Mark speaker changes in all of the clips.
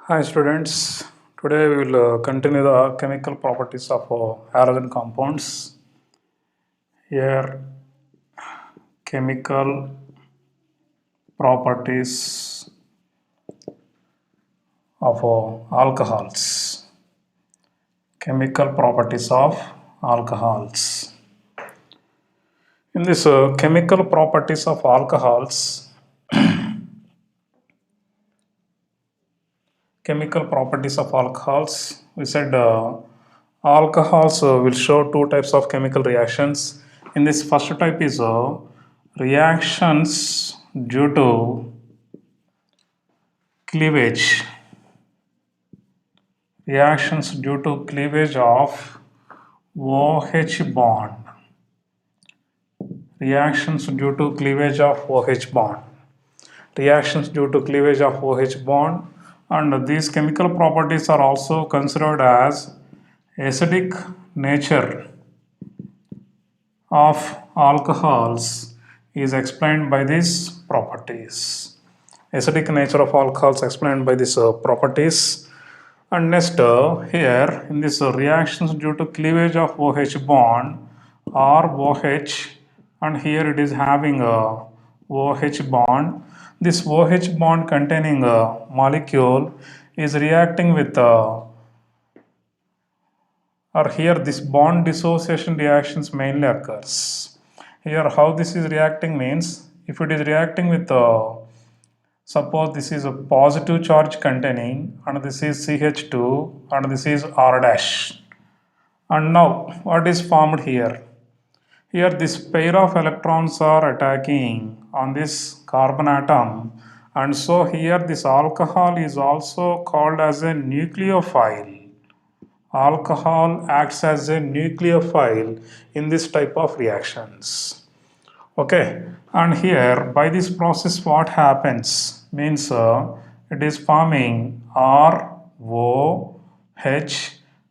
Speaker 1: Hi students, today we will continue the chemical properties of halogen compounds. Here, chemical properties of alcohols. Chemical properties of alcohols. In this chemical properties of alcohols, we said alcohols will show two types of chemical reactions. In this first type is reactions due to cleavage. Reactions due to cleavage of OH bond. Reactions due to cleavage of OH bond. Reactions due to cleavage of OH bond, and these chemical properties are also considered as acidic nature of alcohols is explained by these properties. Acidic nature of alcohols explained by these properties. And next, here in this reactions due to cleavage of OH bond or OH, and here it is having a OH bond. This OH bond containing a molecule is reacting with or here this bond dissociation reactions mainly occurs. Here how this is reacting means if it is reacting with suppose this is a positive charge containing and this is CH2 and this is R dash. And now what is formed here? Here this pair of electrons are attacking on this carbon atom, and so here this alcohol is also called as a nucleophile. Alcohol acts as a nucleophile in this type of reactions. Okay, and here by this process what happens means it is forming ROH,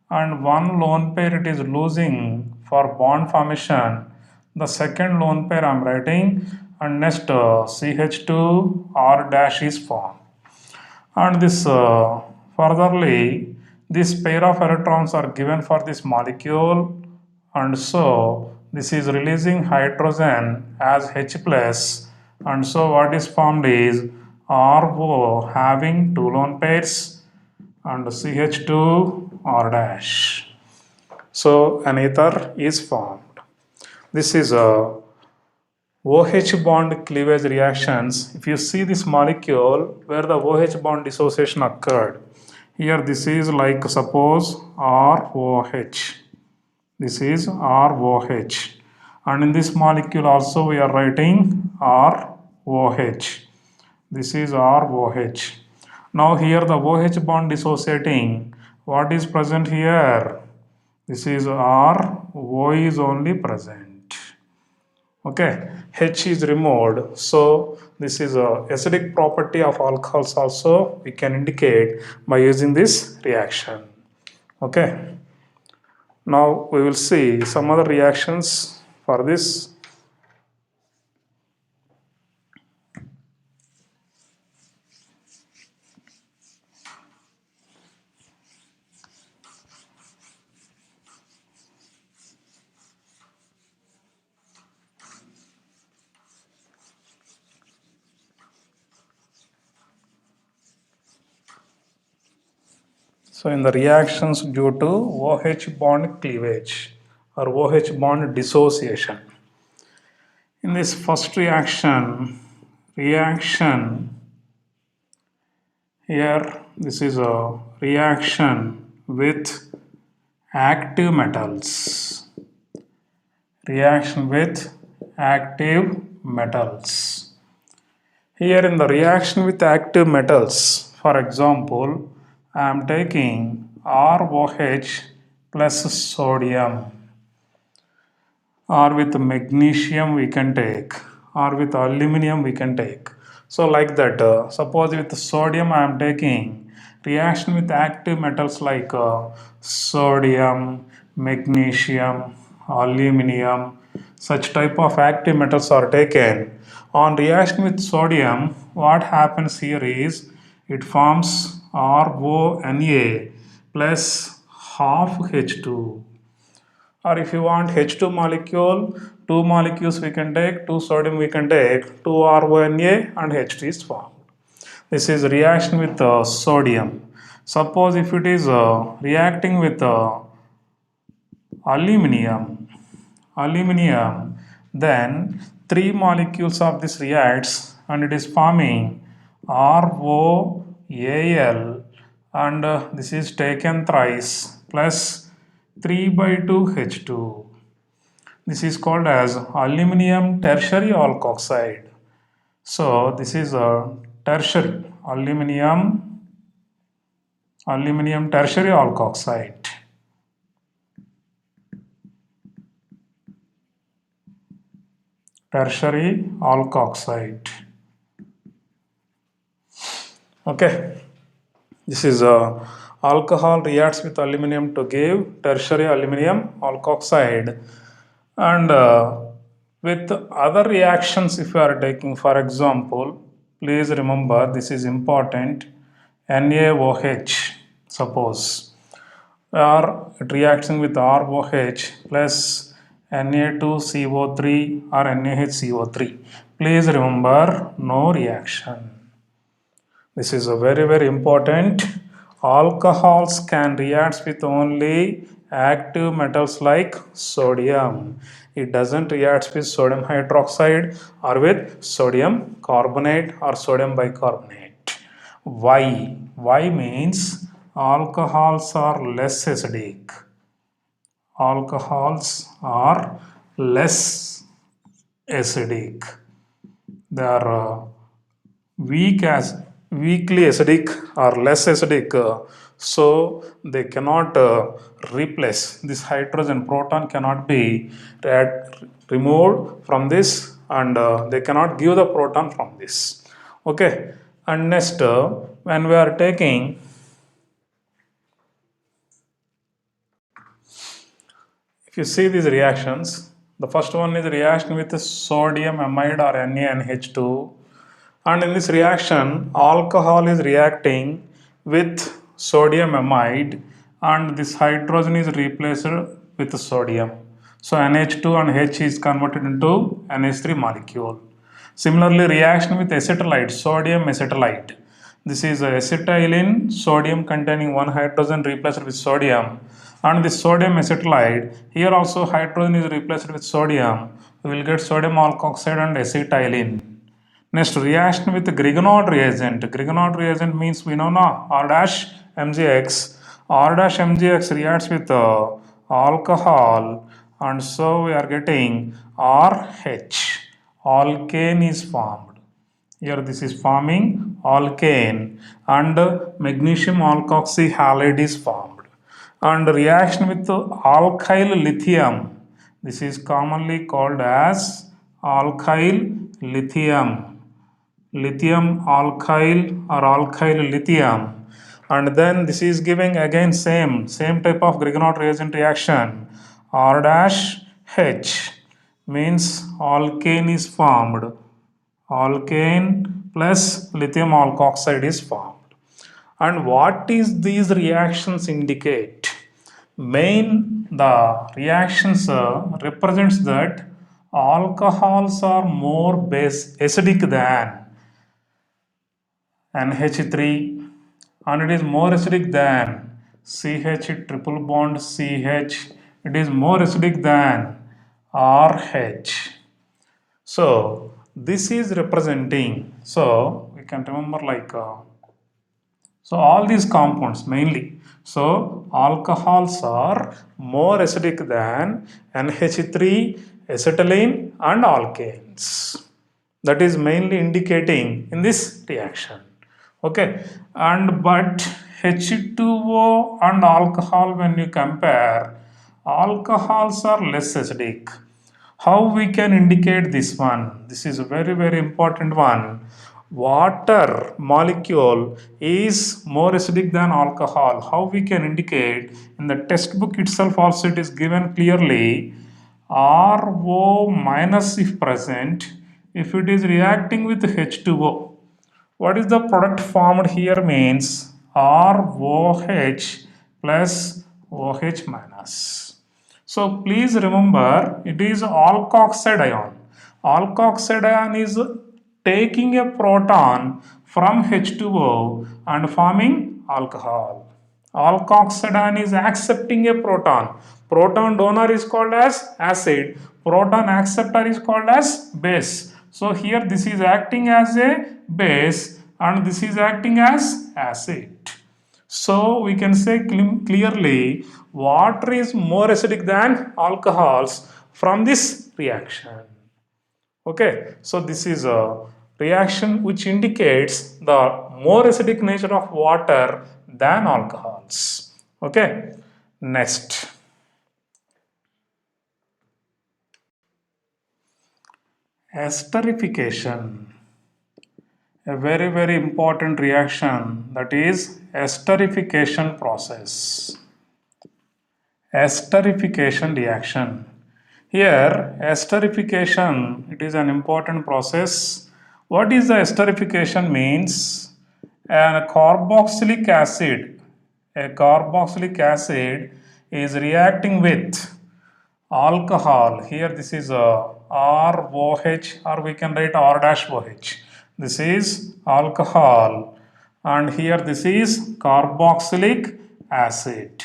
Speaker 1: and one lone pair it is losing for bond formation. The second lone pair I am writing, and next CH2 R dash is formed. And this furtherly this pair of electrons are given for this molecule, and so this is releasing hydrogen as H plus, and so what is formed is RO having two lone pairs and CH2 R dash. So an ether is formed. This is a OH bond cleavage reactions. If you see this molecule where the OH bond dissociation occurred, here this is like suppose ROH. This is ROH. And in this molecule also we are writing ROH. This is ROH. Now here the OH bond dissociating. What is present here? This is R, O is only present. Okay, H is removed. So this is a acidic property of alcohols also we can indicate by using this reaction. Okay. Now we will see some other reactions for this. So in the reactions due to OH bond cleavage or OH bond dissociation. In this first reaction here this is a reaction with active metals. Reaction with active metals. Here in the reaction with active metals, for example, I am taking ROH plus sodium, or with magnesium we can take, or with aluminum we can take. So like that, suppose with sodium I am taking reaction with active metals like sodium, magnesium, aluminum, such type of active metals are taken. On reaction with sodium, what happens here is it forms RONA plus half H2. Or if you want H2 molecule, two molecules we can take, two sodium we can take, two RONA and H2 is formed. This is reaction with sodium. Suppose if it is reacting with aluminum, then three molecules of this reacts and it is forming ROAL, and this is taken thrice plus 3 by 2 H2. This is called as aluminum tertiary alkoxide. So this is a tertiary aluminum tertiary alkoxide. Tertiary alkoxide. Okay, this is alcohol reacts with aluminum to give tertiary aluminum alkoxide, and with other reactions if you are taking, for example, please remember this is important, NaOH, suppose, or it reacting with ROH plus Na2CO3 or NaHCO3. Please remember no reaction. This is a very important. Alcohols can react with only active metals like sodium. It doesn't react with sodium hydroxide or with sodium carbonate or sodium bicarbonate. Why? Why means alcohols are less acidic. Alcohols are less acidic. They are weakly acidic or less acidic, so they cannot replace this hydrogen proton, cannot be removed from this, and they cannot give the proton from this. Okay, and next, when we are taking, if you see these reactions, the first one is reaction with sodium amide or NaNH2. And in this reaction, alcohol is reacting with sodium amide and this hydrogen is replaced with sodium. So NH2 and H is converted into NH3 molecule. Similarly, reaction with acetylide, sodium acetylide. This is acetylene, sodium containing one hydrogen replaced with sodium, and this sodium acetylide, here also hydrogen is replaced with sodium. We will get sodium alkoxide and acetylene. Next, reaction with Grignard reagent. Grignard reagent means we know now R dash MgX. R dash MgX reacts with alcohol, and so we are getting RH. Alkane is formed. Here this is forming alkane, and magnesium alkoxy halide is formed. And reaction with alkyl lithium. This is commonly called as alkyl lithium alkyl or alkyl lithium, and then this is giving again same type of Grignard reagent reaction. R dash H means alkane is formed, alkane plus lithium alkoxide is formed. And what is these reactions indicate? Main the reactions represents that alcohols are more base acidic than NH3, and it is more acidic than CH triple bond CH. It is more acidic than RH. So this is representing. So we can remember like so all these compounds mainly. So alcohols are more acidic than NH3, acetylene, and alkanes. That is mainly indicating in this reaction. Okay, and but H2O and alcohol, when you compare, alcohols are less acidic. How we can indicate this one? This is a very important one. Water molecule is more acidic than alcohol. How we can indicate? In the textbook itself also it is given clearly, RO minus if present, if it is reacting with H2O. What is the product formed here means ROH plus OH minus. So please remember it is alkoxide ion. Alkoxide ion is taking a proton from H2O and forming alcohol. Alkoxide ion is accepting a proton. Proton donor is called as acid. Proton acceptor is called as base. So here this is acting as a base and this is acting as acid. So we can say clearly water is more acidic than alcohols from this reaction. Okay, so this is a reaction which indicates the more acidic nature of water than alcohols. Okay, next. Esterification, a very important reaction, that is esterification process. Esterification reaction. Here, esterification, it is an important process. What is the esterification means? A carboxylic acid is reacting with alcohol. Here this is a ROH, or we can write R dash OH. This is alcohol and here this is carboxylic acid.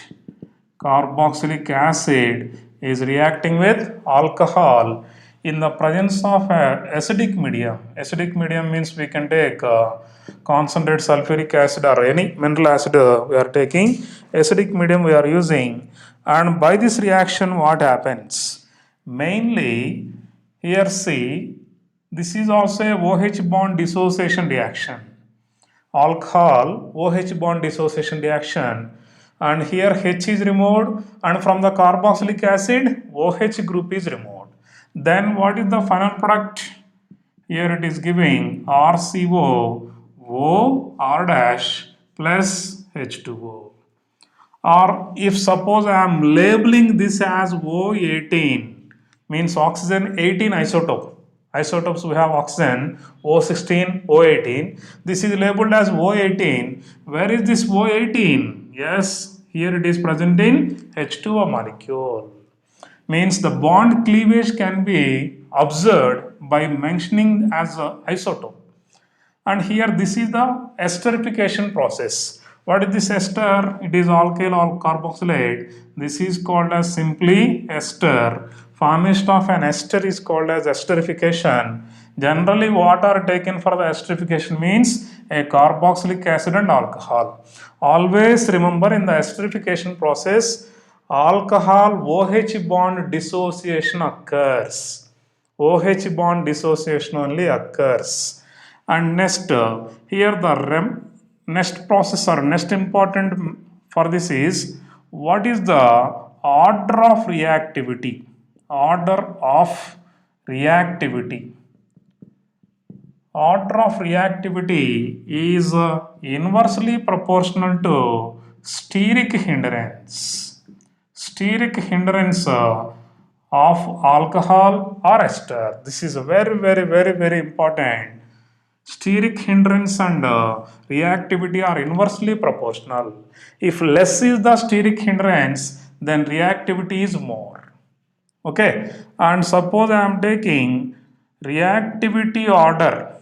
Speaker 1: Carboxylic acid is reacting with alcohol in the presence of a acidic medium. Acidic medium means we can take concentrated sulfuric acid or any mineral acid we are taking. Acidic medium we are using, and by this reaction what happens? Mainly here see, this is also a OH bond dissociation reaction. Alcohol OH bond dissociation reaction, and here H is removed and from the carboxylic acid OH group is removed. Then what is the final product? Here it is giving RCO O R dash plus H2O. Or if suppose I am labeling this as O18, means oxygen 18 isotope. Isotopes we have oxygen O16, O18. This is labeled as O18. Where is this O18? Yes, here it is present in H2O molecule. Means the bond cleavage can be observed by mentioning as a isotope. And here this is the esterification process. What is this ester? It is alkyl or carboxylate. This is called as simply ester. Formation of an ester is called as esterification. Generally what are taken for the esterification means a carboxylic acid and alcohol. Always remember in the esterification process alcohol OH bond dissociation occurs. OH bond dissociation only occurs. And next, here the next process or next important for this is what is the order of reactivity? Order of reactivity. Order of reactivity is inversely proportional to steric hindrance. Steric hindrance of alcohol or ester. This is very important. Steric hindrance and reactivity are inversely proportional. If less is the steric hindrance, then reactivity is more. Okay, and suppose I am taking reactivity order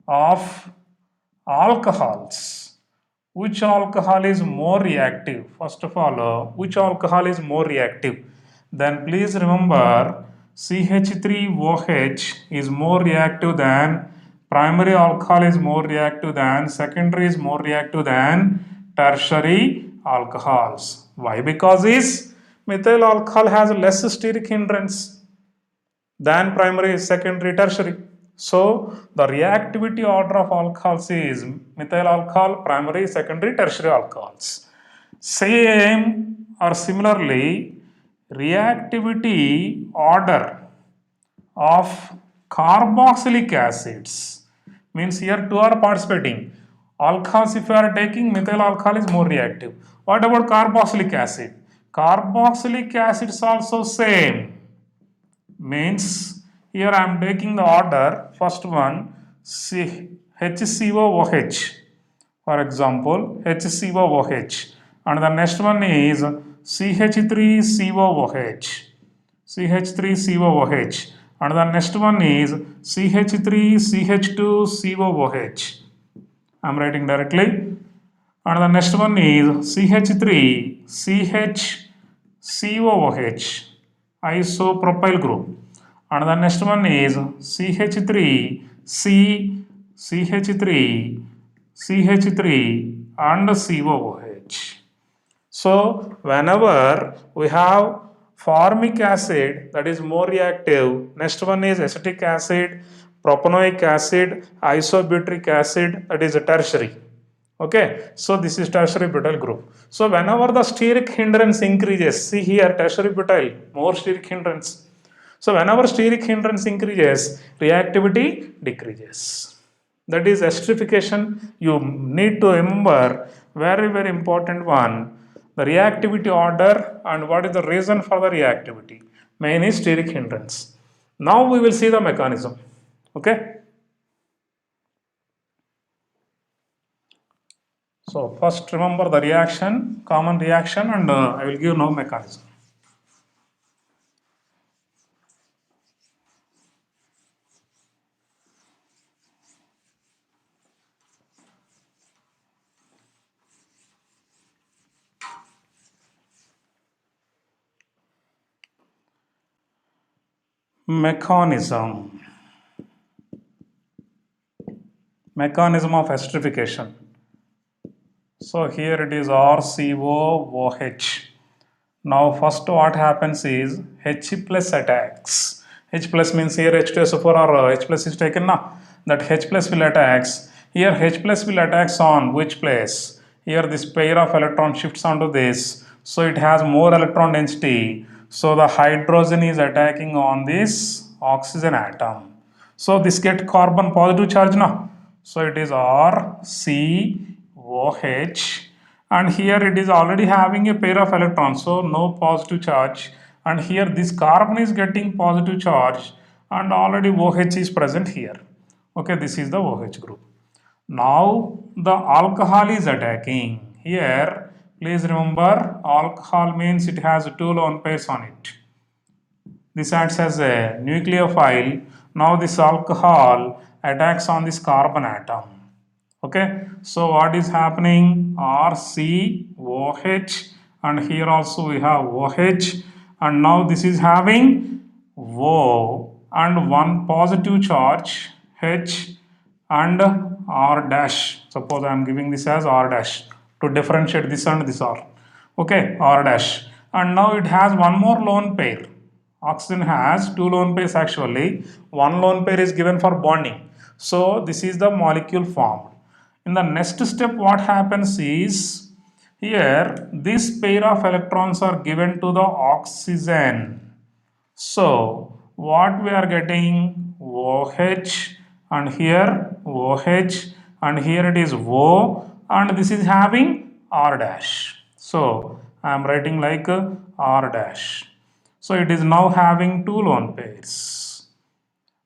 Speaker 1: of alcohols. Which alcohol is more reactive? First of all, which alcohol is more reactive? Then please remember CH3OH is more reactive than primary alcohol is more reactive than secondary is more reactive than tertiary alcohols. Why? Because is methyl alcohol has less steric hindrance than primary, secondary, tertiary. So the reactivity order of alcohols is methyl alcohol, primary, secondary, tertiary alcohols. Same or similarly, reactivity order of carboxylic acids means here two are participating. Alcohols, if you are taking, methyl alcohol is more reactive. What about carboxylic acid? Carboxylic acid is also same. Means here I am taking the order. First one HCOOH, for example, HCOOH, and the next one is CH3COOH, CH3COOH, and the next one is CH3CH2COOH. I am writing directly. And the next one is CH3CHCOOH, isopropyl group. And the next one is CH3 and COOH. So whenever we have formic acid that is more reactive, next one is acetic acid, propanoic acid, isobutyric acid, that is a tertiary. Okay, so this is tertiary butyl group. So whenever the steric hindrance increases, see here tertiary butyl, more steric hindrance. So whenever steric hindrance increases, reactivity decreases. That is esterification. You need to remember very important one, the reactivity order and what is the reason for the reactivity. Main is steric hindrance. Now we will see the mechanism. Okay. So first remember the reaction, common reaction, and I will give now mechanism. Mechanism of esterification. So here it is RCOOH. Now first what happens is H plus attacks. H plus means here H2SO4 or H plus is taken now. That H plus will attacks. Here H plus will attacks on which place? Here this pair of electron shifts onto this. So it has more electron density. So the hydrogen is attacking on this oxygen atom. So this get carbon positive charge now. So it is RCOH, and here it is already having a pair of electrons, so no positive charge, and here this carbon is getting positive charge and already OH is present here. Okay, this is the OH group. Now the alcohol is attacking. Here please remember alcohol means it has two lone pairs on it. This acts as a nucleophile. Now this alcohol attacks on this carbon atom. Okay, so what is happening? RCOH, and here also we have OH, and now this is having O and one positive charge H and R dash. Suppose I am giving this as R dash to differentiate this and this R. Okay, R dash, and now it has one more lone pair. Oxygen has two lone pairs actually. One lone pair is given for bonding. So this is the molecule formed. In the next step, what happens is here this pair of electrons are given to the oxygen. So what we are getting? OH, and here OH, and here it is O, and this is having R dash. So I am writing like R dash. So it is now having two lone pairs.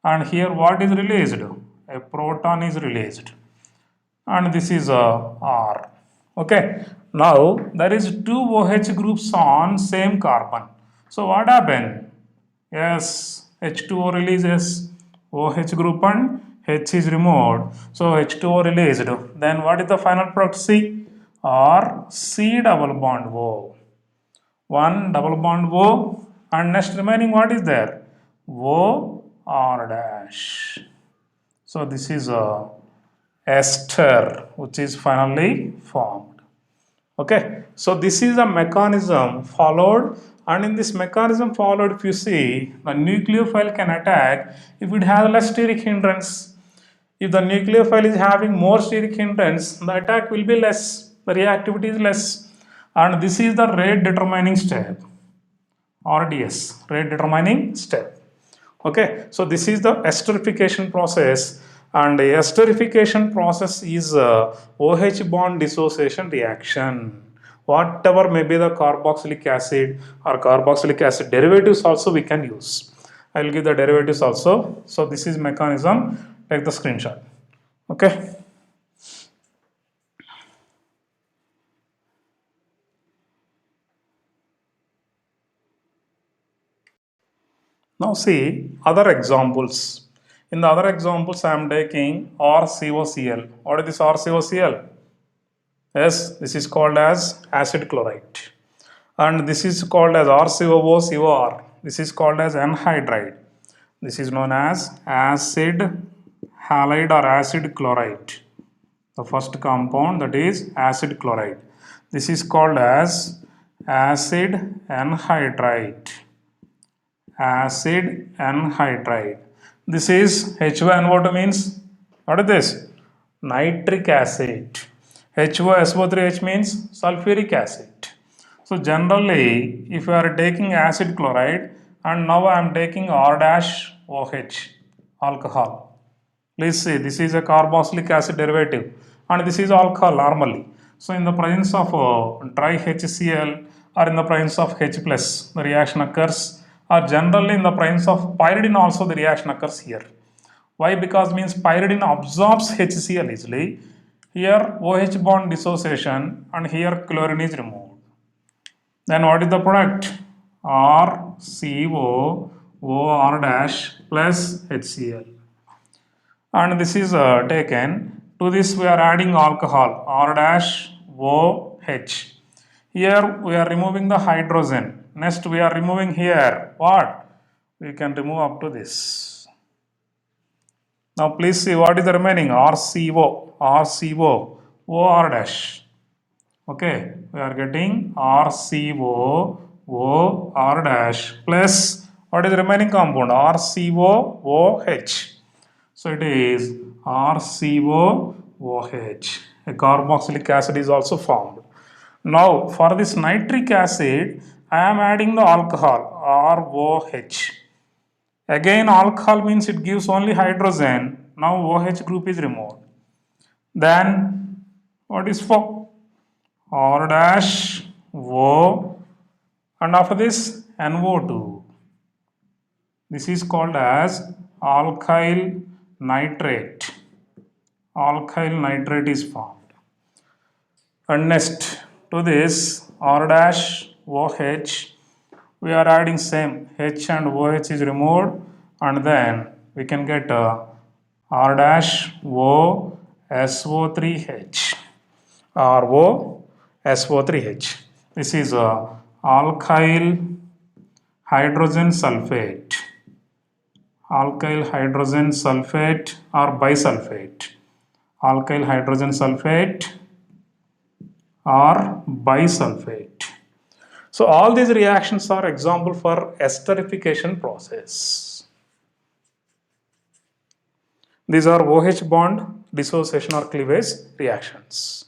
Speaker 1: And here what is released? A proton is released. And this is R. Okay. Now there is two OH groups on same carbon. So what happened? Yes, H2O releases OH group and H is removed. So H2O released. Then what is the final product? C or C double bond O. One double bond O, and next remaining what is there? O R dash. So this is a ester which is finally formed. Okay, so this is a mechanism followed, and in this mechanism followed, if you see, the nucleophile can attack if it has less steric hindrance. If the nucleophile is having more steric hindrance, the attack will be less, the reactivity is less, and this is the rate determining step. RDS, rate determining step. Okay, so this is the esterification process, and the esterification process is OH bond dissociation reaction. Whatever may be the carboxylic acid or carboxylic acid derivatives also we can use. I will give the derivatives also. So this is mechanism. take the screenshot. Okay. Now see other examples. In the other examples, I am taking RCOCl. What is this RCOCl? Yes, this is called as acid chloride. And this is called as RCOO, This is called as anhydride. This is known as acid halide or acid chloride. The first compound, that is acid chloride. This is called as acid anhydride. Acid anhydride. This is HONO2 means, what is this? Nitric acid. HOSO3H means sulfuric acid. So generally, if you are taking acid chloride and now I am taking R dash OH alcohol. Please see, this is a carboxylic acid derivative and this is alcohol normally. So in the presence of dry HCl or in the presence of H plus, the reaction occurs, or generally in the presence of pyridine also the reaction occurs here. Why? Because means pyridine absorbs HCl easily. Here OH bond dissociation and here chlorine is removed. Then what is the product? RCO OR dash plus HCl. And this is taken. To this we are adding alcohol R dash OH. Here we are removing the hydrogen. Next we are removing here what? We can remove up to this. Now please see what is the remaining RCO OR dash. Okay, we are getting RCO OR dash plus what is the remaining compound? RCOOH. So it is RCOOH. A carboxylic acid is also formed. Now for this nitric acid, I am adding the alcohol ROH. Again alcohol means it gives only hydrogen. Now OH group is removed. Then what is for? R dash O and after this NO2. This is called as alkyl nitrate. Alkyl nitrate is formed. And next to this R dash OH, we are adding same H and OH is removed and then we can get R dash O SO3H. RO SO3H. This is alkyl hydrogen sulfate. Alkyl hydrogen sulfate or bisulfate. Alkyl hydrogen sulfate or bisulfate. So all these reactions are example for esterification process. These are OH bond dissociation or cleavage reactions.